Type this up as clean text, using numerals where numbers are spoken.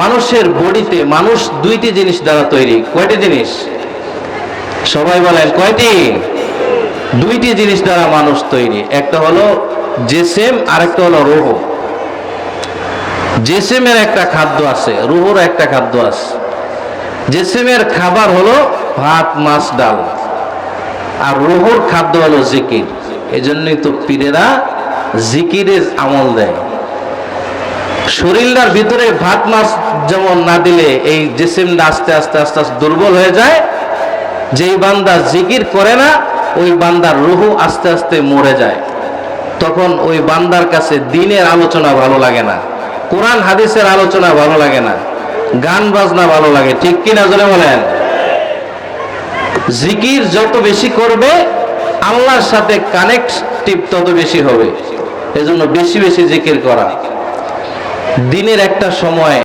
মানুষের বডিতে মানুষ দুইটি জিনিস দ্বারা তৈরি। কয়টি জিনিস? সবাই বলেন কয়টি? দুইটি জিনিস দ্বারা মানুষ তৈরি। একটা হলো জিসিম, আরেকটা হলো রূহ। জিসিমের একটা খাদ্য আছে, রূহের একটা খাদ্য আছে। জিসিমের খাবার হলো ভাত, মাছ, ডাল, আর রূহের খাদ্য হলো জিকির। এজন্যই তো পীরেরা জিকিরের আমল দেয়। শরীরটার ভিতরে ভাত মাছ যেমন না দিলে এই জিসিমটা আস্তে আস্তে আস্তে আস্তে দুর্বল হয়ে যায়, যেই বান্দা জিকির করে না ওই বান্দার রূহ আস্তে আস্তে মরে যায়। তখন ওই বান্দার কাছে দ্বীনের আলোচনা ভালো লাগে না, কোরআন হাদিসের আলোচনা ভালো লাগে না, গান বাজনা ভালো লাগে। ঠিক কিনা জোরে বলেন? জিকির যত বেশি করবে আল্লাহর সাথে কানেক্টিভ তত বেশি হবে। এজন্য বেশি বেশি জিকির করা। দিনের একটা সময়